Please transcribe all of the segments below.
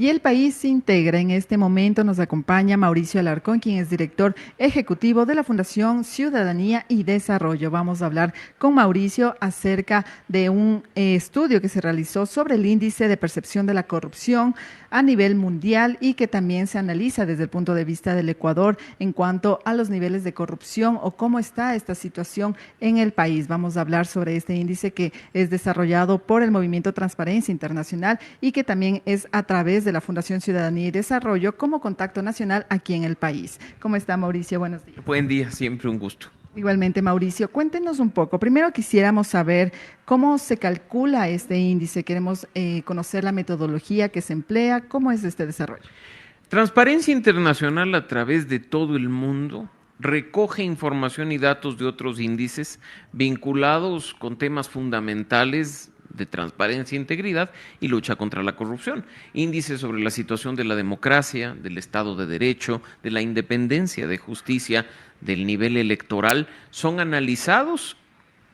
Y el país se integra. En este momento nos acompaña Mauricio Alarcón, quien es director ejecutivo de la Fundación Ciudadanía y Desarrollo. Vamos a hablar con Mauricio acerca de un estudio que se realizó sobre el índice de percepción de la corrupción a nivel mundial y que también se analiza desde el punto de vista del Ecuador en cuanto a los niveles de corrupción o cómo está esta situación en el país. Vamos a hablar sobre este índice que es desarrollado por el Movimiento Transparencia Internacional y que también es a través de la Fundación Ciudadanía y Desarrollo como contacto nacional aquí en el país. ¿Cómo está, Mauricio? Buenos días. Buen día, siempre un gusto. Igualmente, Mauricio, cuéntenos un poco. Primero quisiéramos saber cómo se calcula este índice. Queremos conocer la metodología que se emplea. ¿Cómo es este desarrollo? Transparencia Internacional a través de todo el mundo recoge información y datos de otros índices vinculados con temas fundamentales de transparencia, integridad y lucha contra la corrupción. Índices sobre la situación de la democracia, del Estado de Derecho, de la independencia de justicia, del nivel electoral, son analizados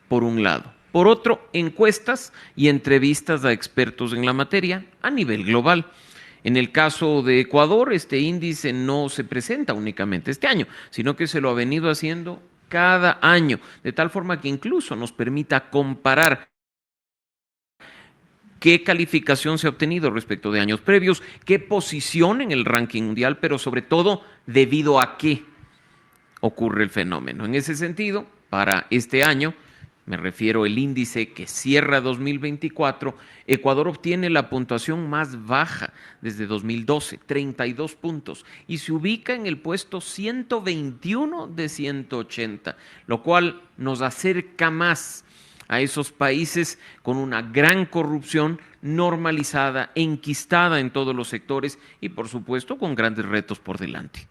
por un lado. Por otro, encuestas y entrevistas a expertos en la materia a nivel global. En el caso de Ecuador, este índice no se presenta únicamente este año, sino que se lo ha venido haciendo cada año, de tal forma que incluso nos permita comparar qué calificación se ha obtenido respecto de años previos, qué posición en el ranking mundial, pero sobre todo debido a qué ocurre el fenómeno. En ese sentido, para este año, me refiero al índice que cierra 2024, Ecuador obtiene la puntuación más baja desde 2012, 32 puntos, y se ubica en el puesto 121 de 180, lo cual nos acerca más a esos países con una gran corrupción normalizada, enquistada en todos los sectores y por supuesto con grandes retos por delante.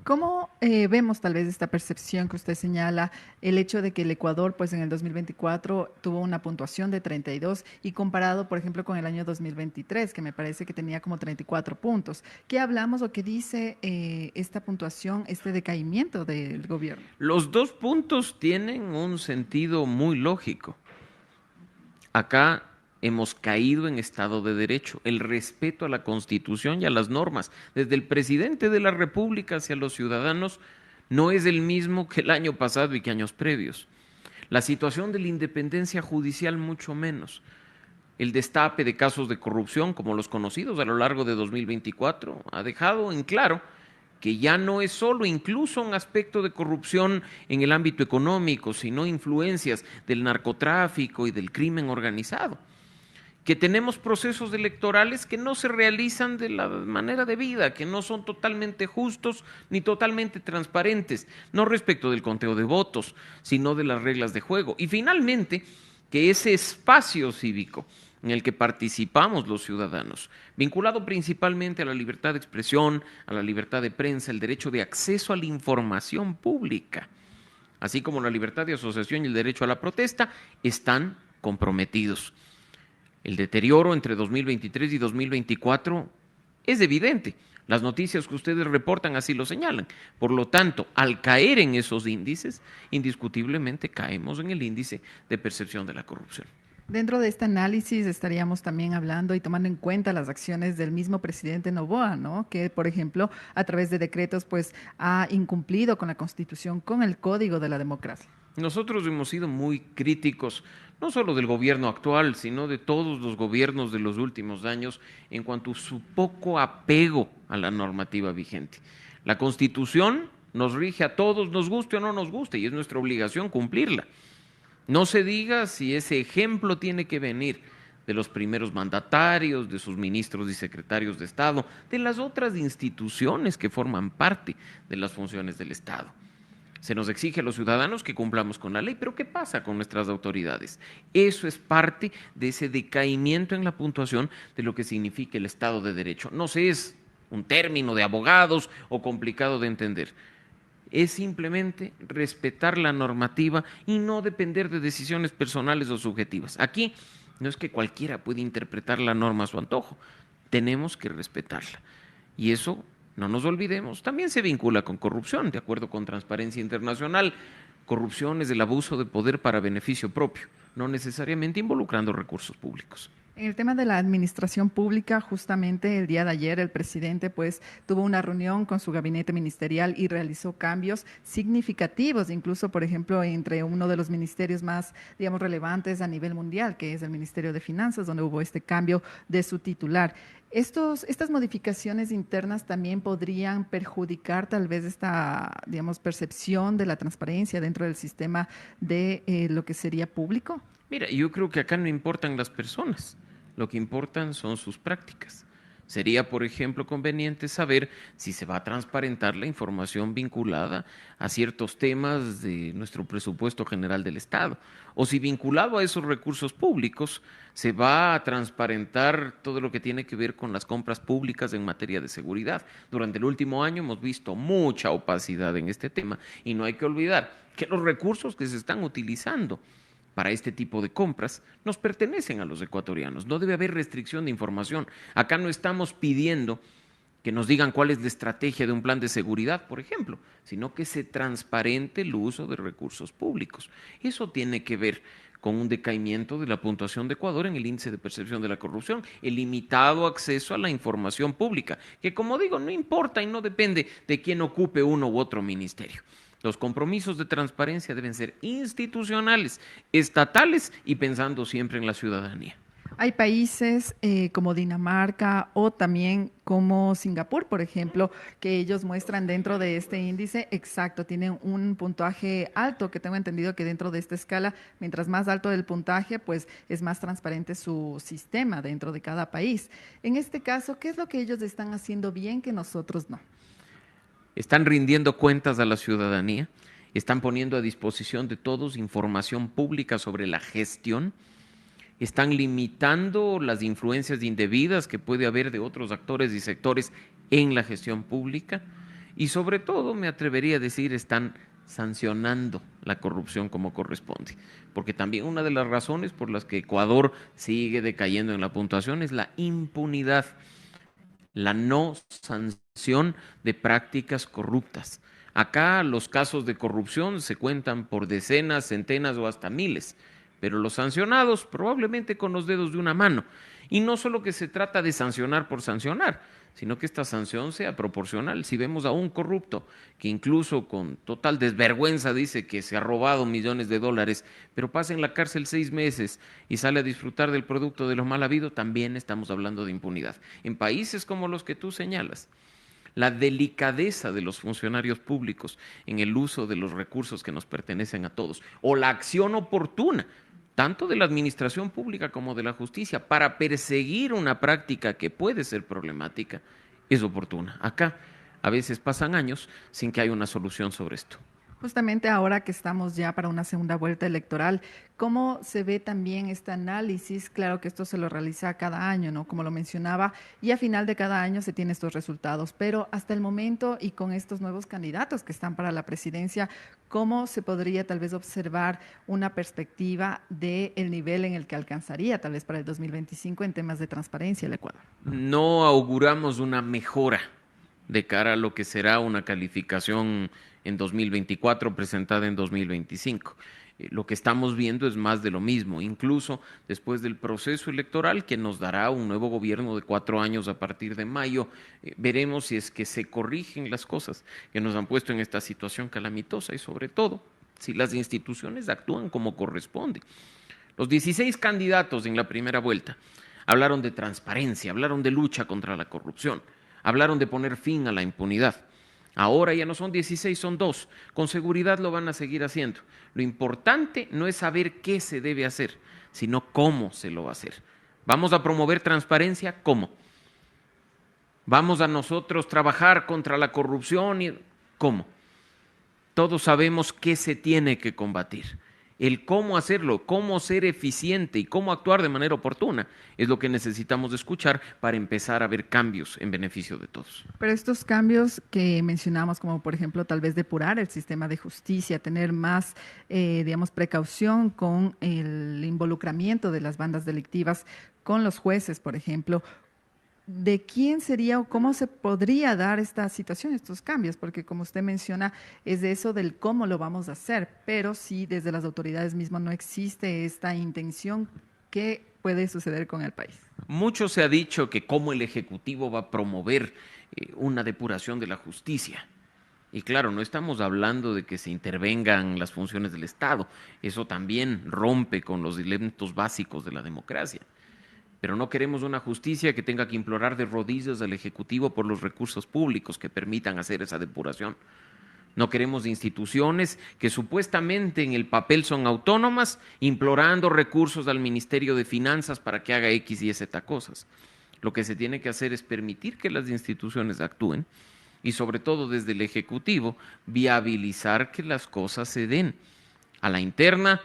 ¿Cómo vemos tal vez esta percepción que usted señala, el hecho de que el Ecuador, pues en el 2024 tuvo una puntuación de 32 y comparado, por ejemplo, con el año 2023, que me parece que tenía como 34 puntos? ¿Qué hablamos o qué dice esta puntuación, este decaimiento del gobierno? Los dos puntos tienen un sentido muy lógico. Acá hemos caído en Estado de Derecho, el respeto a la Constitución y a las normas, desde el presidente de la República hacia los ciudadanos, no es el mismo que el año pasado y que años previos. La situación de la independencia judicial mucho menos. El destape de casos de corrupción, como los conocidos a lo largo de 2024, ha dejado en claro que ya no es solo incluso un aspecto de corrupción en el ámbito económico, sino influencias del narcotráfico y del crimen organizado. Que tenemos procesos electorales que no se realizan de la manera debida, que no son totalmente justos ni totalmente transparentes, no respecto del conteo de votos, sino de las reglas de juego. Y finalmente, que ese espacio cívico en el que participamos los ciudadanos, vinculado principalmente a la libertad de expresión, a la libertad de prensa, el derecho de acceso a la información pública, así como la libertad de asociación y el derecho a la protesta, están comprometidos. El deterioro entre 2023 y 2024 es evidente. Las noticias que ustedes reportan así lo señalan. Por lo tanto, al caer en esos índices, indiscutiblemente caemos en el índice de percepción de la corrupción. Dentro de este análisis estaríamos también hablando y tomando en cuenta las acciones del mismo presidente Noboa, ¿no? Que, por ejemplo, a través de decretos, pues ha incumplido con la Constitución, con el Código de la Democracia. Nosotros hemos sido muy críticos, no solo del gobierno actual, sino de todos los gobiernos de los últimos años en cuanto a su poco apego a la normativa vigente. La Constitución nos rige a todos, nos guste o no nos guste, y es nuestra obligación cumplirla. No se diga si ese ejemplo tiene que venir de los primeros mandatarios, de sus ministros y secretarios de Estado, de las otras instituciones que forman parte de las funciones del Estado. Se nos exige a los ciudadanos que cumplamos con la ley, pero ¿qué pasa con nuestras autoridades? Eso es parte de ese decaimiento en la puntuación de lo que significa el Estado de Derecho. No sé, es un término de abogados o complicado de entender. Es simplemente respetar la normativa y no depender de decisiones personales o subjetivas. Aquí no es que cualquiera pueda interpretar la norma a su antojo, tenemos que respetarla. Y eso, no nos olvidemos, también se vincula con corrupción, de acuerdo con Transparencia Internacional. Corrupción es el abuso de poder para beneficio propio, no necesariamente involucrando recursos públicos. En el tema de la administración pública, justamente el día de ayer el presidente pues tuvo una reunión con su gabinete ministerial y realizó cambios significativos, incluso por ejemplo entre uno de los ministerios más, digamos, relevantes a nivel mundial, que es el Ministerio de Finanzas, donde hubo este cambio de su titular. Estas modificaciones internas también podrían perjudicar tal vez esta, digamos, percepción de la transparencia dentro del sistema de lo que sería público. Mira, yo creo que acá no importan las personas, lo que importan son sus prácticas. Sería, por ejemplo, conveniente saber si se va a transparentar la información vinculada a ciertos temas de nuestro presupuesto general del Estado, o si vinculado a esos recursos públicos se va a transparentar todo lo que tiene que ver con las compras públicas en materia de seguridad. Durante el último año hemos visto mucha opacidad en este tema y no hay que olvidar que los recursos que se están utilizando para este tipo de compras nos pertenecen a los ecuatorianos. No debe haber restricción de información. Acá no estamos pidiendo que nos digan cuál es la estrategia de un plan de seguridad, por ejemplo, sino que se transparente el uso de recursos públicos. Eso tiene que ver con un decaimiento de la puntuación de Ecuador en el índice de percepción de la corrupción, el limitado acceso a la información pública, que como digo, no importa y no depende de quién ocupe uno u otro ministerio. Los compromisos de transparencia deben ser institucionales, estatales y pensando siempre en la ciudadanía. Hay países como Dinamarca o también como Singapur, por ejemplo, que ellos muestran dentro de este índice, exacto, tienen un puntaje alto, que tengo entendido que dentro de esta escala, mientras más alto el puntaje, pues es más transparente su sistema dentro de cada país. En este caso, ¿qué es lo que ellos están haciendo bien que nosotros no? Están rindiendo cuentas a la ciudadanía, están poniendo a disposición de todos información pública sobre la gestión, están limitando las influencias indebidas que puede haber de otros actores y sectores en la gestión pública y sobre todo, me atrevería a decir, están sancionando la corrupción como corresponde. Porque también una de las razones por las que Ecuador sigue decayendo en la puntuación es la impunidad, la no sanción de prácticas corruptas. Acá los casos de corrupción se cuentan por decenas, centenas o hasta miles, pero los sancionados probablemente con los dedos de una mano. Y no solo que se trata de sancionar por sancionar, sino que esta sanción sea proporcional. Si vemos a un corrupto que incluso con total desvergüenza dice que se ha robado millones de dólares, pero pasa en la cárcel 6 meses y sale a disfrutar del producto de lo mal habido, también estamos hablando de impunidad. En países como los que tú señalas, la delicadeza de los funcionarios públicos en el uso de los recursos que nos pertenecen a todos, o la acción oportuna, tanto de la administración pública como de la justicia, para perseguir una práctica que puede ser problemática, es oportuna. Acá a veces pasan años sin que haya una solución sobre esto. Justamente ahora que estamos ya para una segunda vuelta electoral, ¿cómo se ve también este análisis? Claro que esto se lo realiza cada año, ¿no? Como lo mencionaba, y a final de cada año se tienen estos resultados, pero hasta el momento y con estos nuevos candidatos que están para la presidencia, ¿cómo se podría tal vez observar una perspectiva del nivel en el que alcanzaría tal vez para el 2025 en temas de transparencia el Ecuador? No auguramos una mejora de cara a lo que será una calificación en 2024 presentada en 2025. Lo que estamos viendo es más de lo mismo, incluso después del proceso electoral que nos dará un nuevo gobierno de 4 años a partir de mayo, veremos si es que se corrigen las cosas que nos han puesto en esta situación calamitosa y sobre todo si las instituciones actúan como corresponde. Los 16 candidatos en la primera vuelta hablaron de transparencia, hablaron de lucha contra la corrupción, hablaron de poner fin a la impunidad. Ahora ya no son 16, son 2. Con seguridad lo van a seguir haciendo. Lo importante no es saber qué se debe hacer, sino cómo se lo va a hacer. ¿Vamos a promover transparencia? ¿Cómo? ¿Vamos a nosotros trabajar contra la corrupción? ¿Cómo? Todos sabemos qué se tiene que combatir. El cómo hacerlo, cómo ser eficiente y cómo actuar de manera oportuna es lo que necesitamos escuchar para empezar a ver cambios en beneficio de todos. Pero estos cambios que mencionamos, como por ejemplo tal vez depurar el sistema de justicia, tener más, digamos, precaución con el involucramiento de las bandas delictivas, con los jueces, por ejemplo, ¿de quién sería o cómo se podría dar esta situación, estos cambios? Porque como usted menciona, es de eso del cómo lo vamos a hacer, pero si desde las autoridades mismas no existe esta intención, ¿qué puede suceder con el país. Mucho se ha dicho que cómo el Ejecutivo va a promover una depuración de la justicia. Y claro, no estamos hablando de que se intervengan las funciones del Estado. Eso también rompe con los elementos básicos de la democracia. Pero no queremos una justicia que tenga que implorar de rodillas al Ejecutivo por los recursos públicos que permitan hacer esa depuración. No queremos instituciones que supuestamente en el papel son autónomas, implorando recursos al Ministerio de Finanzas para que haga X y Z cosas. Lo que se tiene que hacer es permitir que las instituciones actúen y sobre todo desde el Ejecutivo viabilizar que las cosas se den. A la interna,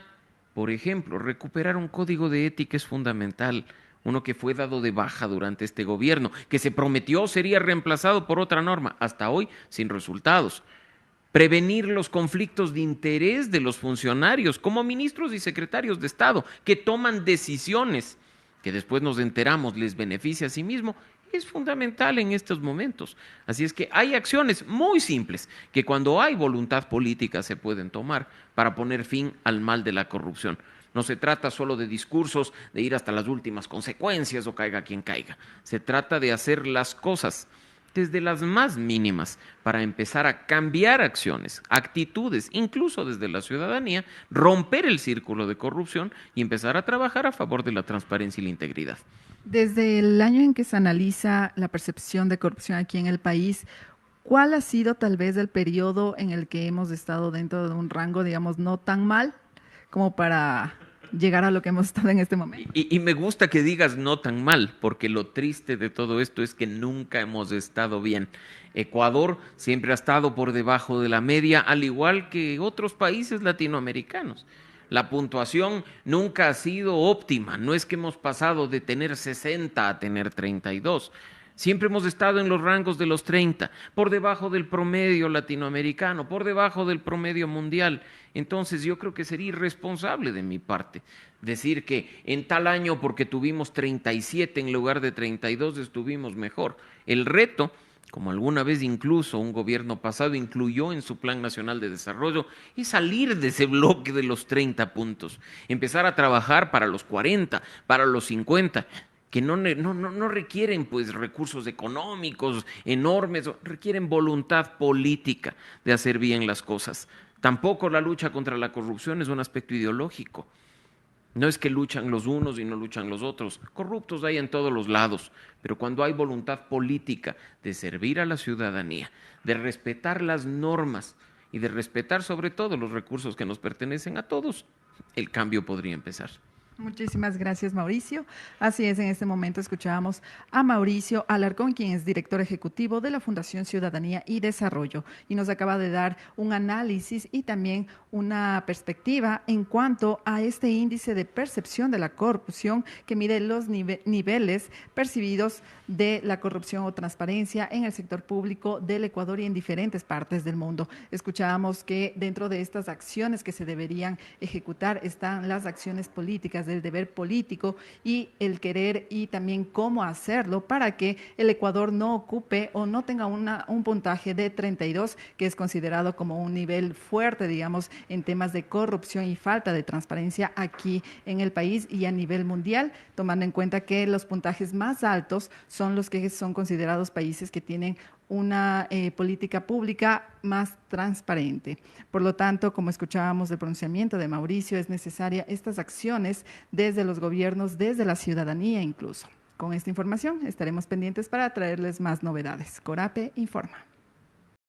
por ejemplo, recuperar un código de ética es fundamental, uno que fue dado de baja durante este gobierno, que se prometió sería reemplazado por otra norma, hasta hoy sin resultados. Prevenir los conflictos de interés de los funcionarios, como ministros y secretarios de Estado, que toman decisiones que después nos enteramos les beneficia a sí mismo, es fundamental en estos momentos. Así es que hay acciones muy simples que cuando hay voluntad política se pueden tomar para poner fin al mal de la corrupción. No se trata solo de discursos, de ir hasta las últimas consecuencias o caiga quien caiga. Se trata de hacer las cosas desde las más mínimas para empezar a cambiar acciones, actitudes, incluso desde la ciudadanía, romper el círculo de corrupción y empezar a trabajar a favor de la transparencia y la integridad. Desde el año en que se analiza la percepción de corrupción aquí en el país, ¿cuál ha sido tal vez el periodo en el que hemos estado dentro de un rango, digamos, no tan mal como para llegar a lo que hemos estado en este momento? Y me gusta que digas no tan mal, porque lo triste de todo esto es que nunca hemos estado bien. Ecuador siempre ha estado por debajo de la media, al igual que otros países latinoamericanos. La puntuación nunca ha sido óptima, no es que hemos pasado de tener 60 a tener 32. Siempre hemos estado en los rangos de los 30, por debajo del promedio latinoamericano, por debajo del promedio mundial. Entonces yo creo que sería irresponsable de mi parte decir que en tal año porque tuvimos 37 en lugar de 32 estuvimos mejor. El reto, como alguna vez incluso un gobierno pasado incluyó en su Plan Nacional de Desarrollo, es salir de ese bloque de los 30 puntos, empezar a trabajar para los 40, para los 50, que no requieren pues recursos económicos enormes, requieren voluntad política de hacer bien las cosas. Tampoco la lucha contra la corrupción es un aspecto ideológico. No es que luchan los unos y no luchan los otros. Corruptos hay en todos los lados, pero cuando hay voluntad política de servir a la ciudadanía, de respetar las normas y de respetar sobre todo los recursos que nos pertenecen a todos, el cambio podría empezar. Muchísimas gracias, Mauricio. Así es, en este momento escuchábamos a Mauricio Alarcón, quien es director ejecutivo de la Fundación Ciudadanía y Desarrollo, y nos acaba de dar un análisis y también una perspectiva en cuanto a este índice de percepción de la corrupción que mide los niveles percibidos de la corrupción o transparencia en el sector público del Ecuador y en diferentes partes del mundo. Escuchábamos que dentro de estas acciones que se deberían ejecutar están las acciones políticas, del deber político y el querer y también cómo hacerlo para que el Ecuador no ocupe o no tenga un puntaje de 32, que es considerado como un nivel fuerte, digamos, en temas de corrupción y falta de transparencia aquí en el país y a nivel mundial, tomando en cuenta que los puntajes más altos son los que son considerados países que tienen una política pública más transparente. Por lo tanto, como escuchábamos del pronunciamiento de Mauricio, es necesaria estas acciones desde los gobiernos, desde la ciudadanía incluso. Con esta información estaremos pendientes para traerles más novedades. Corape informa.